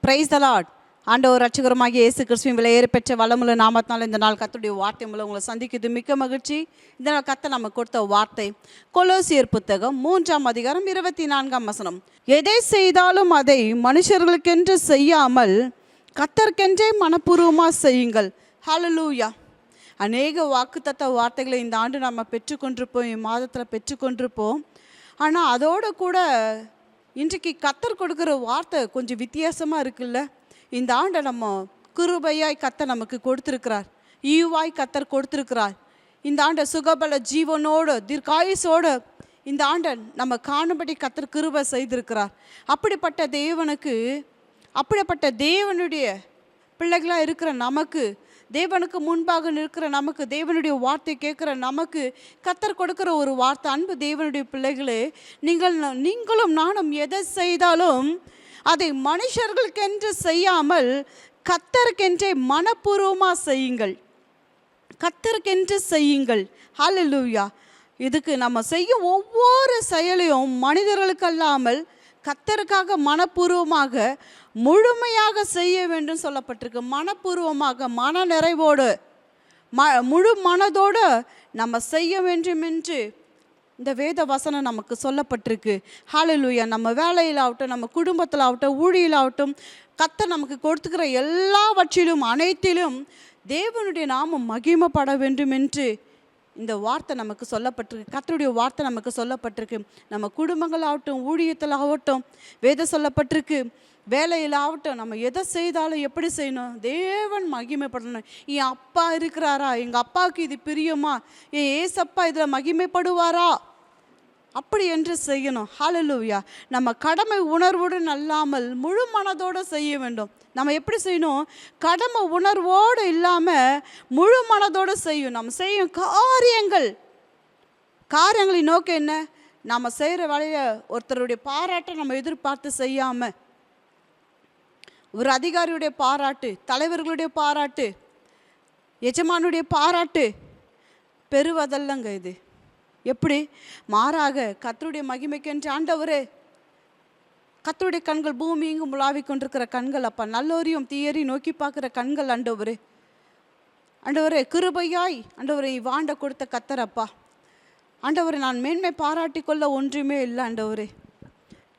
Praise the Lord. ஆண்டவர் ரட்சகருமாகிய இயேசு கிறிஸ்துவின் விலையேற பெற்ற வல்லமுள்ள நாமத்தினால இந்த நாள் கர்த்தருடைய வார்த்தை மூலம் உங்களை சந்திக்கிறது மிக்க மகிழ்ச்சி. இந்த நாள் கர்த்தர் நமக்கு கொடுத்த வார்த்தை கொலோசியர் புத்தகம் 3ஆம் அதிகாரம் 24ஆம் வசனம். எதை செய்தாலும் அதை மனுஷர்களுக்கென்று செய்யாமல் கர்த்தருக்கென்றே மனப்பூர்வமாக செய்யுங்கள். ஹல்லேலூயா. அநேக வாக்குத்தத்த வார்த்தைகளை இந்த ஆண்டு நம்ம பெற்றுக்கொண்டிருப்போம், இம்மாதத்தில் பெற்றுக்கொண்டிருப்போம். ஆனால் அதோடு கூட இன்றைக்கு கர்த்தர் கொடுக்குற வார்த்தை கொஞ்சம் வித்தியாசமாக இருக்குல்ல. இந்த ஆண்டை நம்ம கிருபையாய் கர்த்தர் நமக்கு கொடுத்துருக்கிறார், ஈவாய் கர்த்தர் கொடுத்துருக்கிறார். இந்த ஆண்டை சுகபல ஜீவனோடு தீர்க்காயுசோடு இந்த ஆண்டை நம்ம காணும்படி கர்த்தர் கிருபை செய்திருக்கிறார். அப்படிப்பட்ட தேவனுடைய பிள்ளைகளாக இருக்கிற நமக்கு, தேவனுக்கு முன்பாக நிற்கிற நமக்கு, தேவனுடைய வார்த்தை கேட்குற நமக்கு கர்த்தர் கொடுக்குற ஒரு வார்த்தை. அன்பு தேவனுடைய பிள்ளைகளே, நீங்களும் நானும் எதை செய்தாலும் அதை மனுஷர்களுக்கென்று செய்யாமல் கர்த்தருக்கென்றே மனப்பூர்வமாக செய்யுங்கள். கர்த்தருக்கென்று செய்யுங்கள். ஹல்லேலூயா. இதுக்கு நம்ம செய்யும் ஒவ்வொரு செயலையும் மனிதர்களுக்கு அல்லாமல் கர்த்தருக்காக மனப்பூர்வமாக முழுமையாக செய்ய வேண்டும் சொல்லப்பட்டிருக்கு. மனப்பூர்வமாக, மன நிறைவோடு, முழு மனதோடு நம்ம செய்ய வேண்டும் என்று இந்த வேத வசனம் நமக்கு சொல்லப்பட்டிருக்கு. ஹல்லேலூயா. நம்ம வேலையில் ஆகட்டும், நம்ம குடும்பத்தில் ஆகட்டும், ஊழியில் ஆகட்டும், கர்த்தர் நமக்கு கொடுத்துக்கிற எல்லாவற்றிலும் அனைத்திலும் தேவனுடைய நாமம் மகிமைப்பட வேண்டும் என்று இந்த வார்த்தை நமக்கு சொல்லப்பட்டிருக்கு. கர்த்தருடைய வார்த்தை நமக்கு சொல்லப்பட்டிருக்கு. நம்ம குடும்பங்கள் ஆகட்டும், ஊழியத்தில் ஆகட்டும் வேத சொல்லப்பட்டிருக்கு. வேலையில் ஆகட்டும், நம்ம எதை செய்தாலும் எப்படி செய்யணும்? தேவன் மகிமைப்படணும். என் அப்பா இருக்கிறாரா, எங்கள் அப்பாவுக்கு இது பிரியமா, என் ஏசப்பா இதில் மகிமைப்படுவாரா, அப்படி என்று செய்யணும். ஹல்லேலூயா. நம்ம கடமை உணர்வுடன் அல்லாமல் முழு மனதோடு செய்ய வேண்டும். நம்ம எப்படி செய்யணும்? கடமை உணர்வோடு இல்லாமல் முழு மனதோடு செய்யும். நம்ம செய்யும் காரியங்களின் நோக்கம் என்ன? நம்ம செய்கிற வேலையில் ஒருத்தருடைய பாராட்டை நம்ம எதிர்பார்த்து செய்யாமல், ஒரு அதிகாரியுடைய பாராட்டு, தலைவர்களுடைய பாராட்டு, எஜமானுடைய பாராட்டு பெறுவதல்லங்க இது. எப்படி? மாறாக கர்த்தருடைய மகிமைக்கென்று ஆண்டவரே, கர்த்தருடைய கண்கள் பூமி இங்கும் உலாவிக் கொண்டிருக்கிற கண்கள் அப்பா, நல்லோரையும் தீயரையும் நோக்கி பார்க்குற கண்கள் ஆண்டவரே. ஆண்டவரே கிருபையாய் ஆண்டவரே வாண்ட கொடுத்த கர்த்தர் அப்பா. ஆண்டவரே நான் மேன்மை பாராட்டி கொள்ள ஒன்றுமே இல்லை ஆண்டவரே.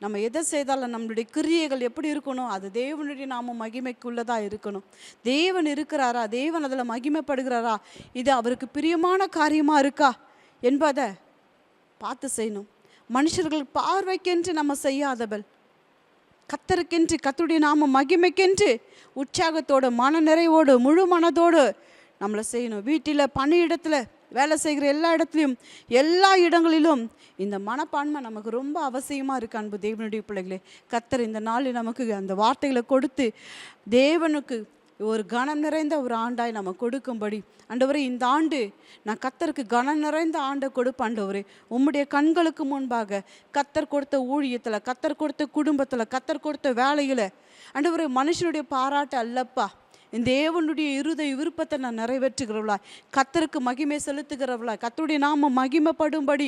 நம்ம எதை செய்தாலும் நம்மளுடைய கிரியைகள் எப்படி இருக்கணும்? அது தேவனுடைய நாம மகிமைக்குள்ளதாக இருக்கணும். தேவன் இருக்கிறாரா, தேவன் அதில் மகிமைப்படுகிறாரா, இது அவருக்கு பிரியமான காரியமாக இருக்கா என்பதை பார்த்து செய்யணும். மனுஷர்கள் பார்வைக்கென்று நம்ம செய்யாதவள், கர்த்தருக்கென்று, கர்த்தருடைய நாம மகிமைக்கென்று உற்சாகத்தோடு, மன நிறைவோடு, முழு மனதோடு நம்மளை செய்யணும். வீட்டில், பணியிடத்தில், வேலை செய்கிற எல்லா இடத்துலையும், எல்லா இடங்களிலும் இந்த மனப்பான்மை நமக்கு ரொம்ப அவசியமாக இருக்குது. அன்பு தேவனுடைய பிள்ளைகளே, கர்த்தர் இந்த நாளில் நமக்கு அந்த வார்த்தைகளை கொடுத்து தேவனுக்கு ஒரு கனம் நிறைந்த ஒரு ஆண்டாய் நம்ம கொடுக்கும்படி ஆண்டவரே, இந்த ஆண்டு நான் கர்த்தருக்கு கனம் நிறைந்த ஆண்டை கொடுப்பேன் ஆண்டவரே. உம்முடைய கண்களுக்கு முன்பாக கர்த்தர் கொடுத்த ஊழியத்தில், கர்த்தர் கொடுத்த குடும்பத்தில், கர்த்தர் கொடுத்த வேலையில் ஆண்டவரே, மனுஷனுடைய பாராட்டு அல்லப்பா, இந்த தேவனுடைய இருதய விருப்பத்தை நான் நிறைவேற்றுகிறவளா, கர்த்தருக்கு மகிமை செலுத்துகிறவளா, கர்த்தருடைய நாம மகிமைப்படும்படி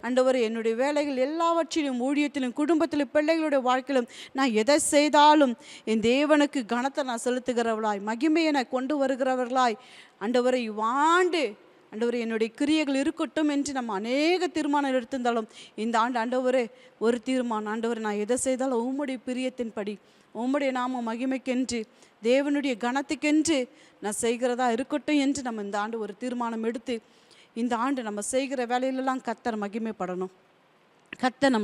ஆண்டவரே என்னுடைய வேலைகள் எல்லாவற்றிலும், ஊழியத்திலும், குடும்பத்திலும், பிள்ளைகளுடைய வாழ்க்கையிலும் நான் எதை செய்தாலும் என் தேவனுக்கு கனத்தை நான் செலுத்துகிறவளாய், மகிமையை நான் கொண்டு வருகிறவர்களாய் ஆண்டவரை இவ்வாண்டு ஆண்டவரே என்னுடைய கிரியைகள் இருக்கட்டும் என்று நம்ம அநேக தீர்மானம் எடுத்திருந்தாலும் இந்த ஆண்டு ஆண்டவரே ஒரு தீர்மானம், ஆண்டவரே நான் எதை செய்தாலும் உம்முடைய பிரியத்தின்படி, உம்முடைய நாம மகிமைக்கென்று, தேவனுடைய கனத்துக்கென்று நான் செய்கிறதா இருக்கட்டும் என்று நம்ம இந்த ஆண்டு ஒரு தீர்மானம் எடுத்து இந்த ஆண்டு நம்ம செய்கிற வேலையிலெல்லாம் கர்த்தர் மகிமைப்படணும். கர்த்தர்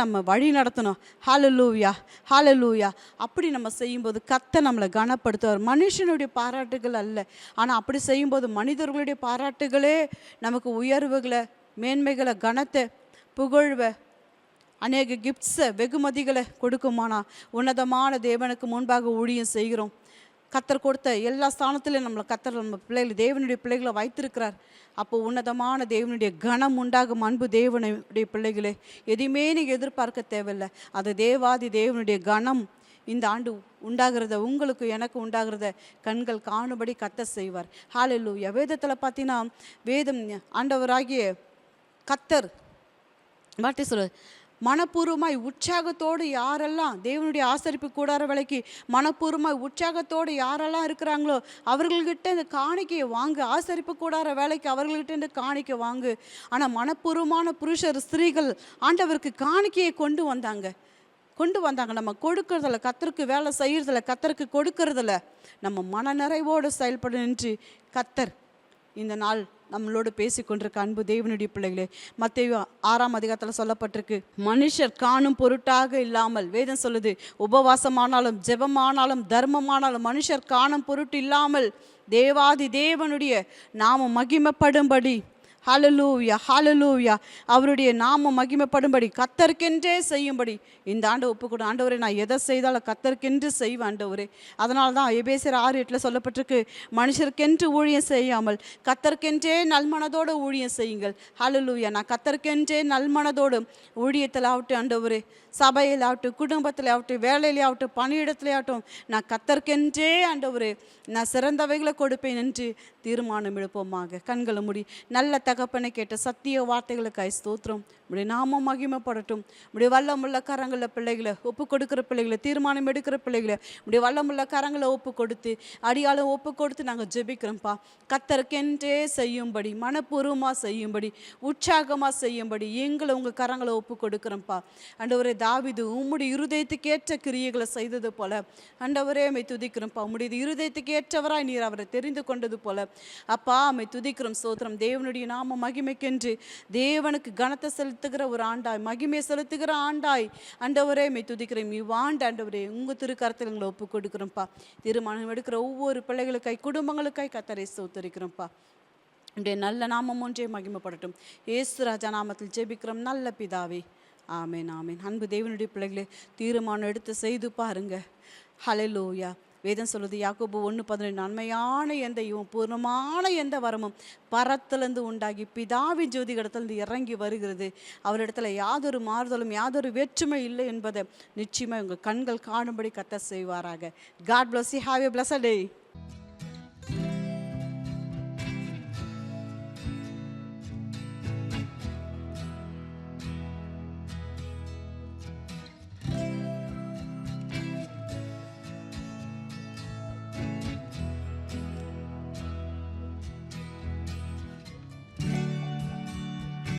நம்ம வழி நடத்தணும். ஹல்லேலூயா, ஹல்லேலூயா. அப்படி நம்ம செய்யும்போது கர்த்தர் நம்மளை கனப்படுத்துவார். மனுஷனுடைய பாராட்டுகள் அல்ல, ஆனால் அப்படி செய்யும்போது மனிதர்களுடைய பாராட்டுகளே நமக்கு உயர்வுகளை, மேன்மைகளை, கனத்தை, புகழ்வை, அநேக கிஃப்ட்ஸை, வெகுமதிகளை கொடுக்குமானா உன்னதமான தேவனுக்கு முன்பாக ஊழியம் செய்கிறோம். கர்த்தர் கொடுத்த எல்லா ஸ்தானத்திலையும் நம்மளை கர்த்தர் நம்ம பிள்ளைகள், தேவனுடைய பிள்ளைகளை வைத்திருக்கிறார். அப்போ உன்னதமான தேவனுடைய கனம் உண்டாகும். அன்பு தேவனுடைய பிள்ளைகளே, எதையுமே நீங்கள் எதிர்பார்க்க தேவையில்லை. அது தேவாதி தேவனுடைய கனம் இந்த ஆண்டு உண்டாகிறத, உங்களுக்கு எனக்கு உண்டாகிறத கண்கள் காணும்படி கர்த்தர் செய்வார். ஹல்லேலூயா. வேதத்தில் பார்த்தீங்கன்னா, வேதம் ஆண்டவராகிய கர்த்தர் வாட்டி சொல்ல மனப்பூர்வமாய் உற்சாகத்தோடு யாரெல்லாம் தேவனுடைய ஆசரிப்பு கூடார வேலைக்கு மனப்பூர்வமாய் உற்சாகத்தோடு யாரெல்லாம் இருக்கிறாங்களோ அவர்கள்கிட்ட இந்த காணிக்கையை வாங்கு. ஆசரிப்பு கூடார வேலைக்கு அவர்கள்கிட்ட இந்த காணிக்கை வாங்கு. ஆனால் மனப்பூர்வமான புருஷர் ஸ்திரீகள் ஆண்டவருக்கு காணிக்கையை கொண்டு வந்தாங்க. நம்ம கொடுக்கறதில்ல, கர்த்தருக்கு வேலை செய்யறதில்ல, கர்த்தருக்கு கொடுக்கறதில்ல. நம்ம மன நிறைவோடு செயல்பட நின்று கர்த்தர் இந்த நாள் நம்மளோடு பேசி கொண்டிருக்க அன்பு தேவனுடைய பிள்ளைகளே, மத்தேயு 6ஆம் அதிகாரத்தில் சொல்லப்பட்டிருக்கு, மனுஷர் காணும் பொருட்டாக இல்லாமல், வேதம் சொல்லுது, உபவாசமானாலும் ஜெபமானாலும் தர்மமானாலும் மனுஷர் காணும் பொருட்டு இல்லாமல் தேவாதி தேவனுடைய நாமம் மகிமைப்படும்படி, ஹல்லேலூயா ஹல்லேலூயா, அவருடைய நாமம் மகிமைப்படும்படி கர்த்தருக்கென்றே செய்யும்படி இந்த ஆண்டு ஒப்புக்கொடு. ஆண்டவரே, நான் எதை செய்தாலும் கர்த்தருக்கென்று செய்வேன் ஆண்டவரே. அதனால தான் எபேசியர் 6:8 சொல்லப்பட்டிருக்கு, மனுஷருக்கென்று ஊழியம் செய்யாமல் கர்த்தருக்கென்றே நல்மனதோடு ஊழியம் செய்யுங்கள். ஹல்லேலூயா. நான் கர்த்தருக்கென்றே நல்மனதோடு ஊழியத்தில் ஆகட்டும் ஆண்டவரே, சபையில் ஆகட்டும், குடும்பத்தில் ஆகட்டும், வேலையிலே ஆகட்டும், பணியிடத்திலே ஆகட்டும், நான் கர்த்தருக்கென்றே ஆண்டவரே நான் சிறந்தவைகளை கொடுப்பேன் என்று தீர்மானம் எடுப்போமாக. கண்களை மூடி. நல்ல தகப்பனை கேட்ட சத்திய வார்த்தைகளுக்காய் ஸ்தோத்திரம். உடைய நாமம் மகிமைப்படட்டும். உடைய வல்லமுள்ள கரங்களில் பிள்ளைகளை ஒப்பு கொடுக்குற பிள்ளைகளை, தீர்மானம் எடுக்கிற பிள்ளைகளை உடைய வல்லமுள்ள கரங்களை ஒப்பு கொடுத்து, அடியாலும் ஒப்பு கொடுத்து நாங்கள் ஜெபிக்கிறோம்ப்பா. கர்த்தருக்கென்றே செய்யும்படி, மனப்பூர்வமாக செய்யும்படி, உற்சாகமாக செய்யும்படி எங்களை உங்கள் கரங்களை ஒப்பு கொடுக்குறோம்ப்பா. ஆண்டவரே, தாவீது உம்முடைய இருதயத்துக்கு ஏற்ற கிரியைகளை செய்தது போல ஆண்டவரே மை துதிக்கிறோம்ப்பா. உம்முடைய இருதயத்துக்கு ஏற்றவராய் நீர் அவரை தெரிந்து கொண்டது போல அப்பா மை துதிக்கிறோம். ஸ்தோத்திரம். தேவனுடைய நாம மகிமைக்கென்று தேவனுக்கு கனத்தை செலுத்துகிற ஒரு ஆண்டாய், மகிமை செலுத்துகிற ஆண்டாய் ஆண்டவரே மை துதிக்கிறோம். இவ்வாண்டு ஆண்டவரே உங்கள் திருக்கரத்தில் எங்களை ஒப்பு கொடுக்குறோம்ப்பா. தீர்மானம் எடுக்கிற ஒவ்வொரு பிள்ளைகளுக்காய், குடும்பங்களுக்காய் கர்த்தரை ஸ்தோத்திரிக்கிறோம்ப்பா. உடைய நல்ல நாமம் ஒன்றே மகிமைப்படட்டும். இயேசு ராஜா நாமத்தில் ஜெபிக்கிறோம் நல்ல பிதாவே, ஆமேன் ஆமேன். அன்பு தேவனுடைய பிள்ளைகளே, தீர்மானம் எடுத்து செய்து பாருங்க. ஹல்லேலூயா. வேதம் சொல்லுது, யாக்கோபு 1:18, நன்மையான எந்த பூர்ணமான எந்த வரமும் பரத்திலிருந்து உண்டாகி பிதாவின் ஜோதிகடத்திலிருந்து இறங்கி வருகிறது. அவரிடத்துல யாதொரு மாறுதலும் யாதொரு வேற்றுமை இல்லை என்பதை நிச்சயமாக உங்கள் கண்கள் காணும்படி கர்த்தர் செய்வாராக. God bless you. Have a blessed day.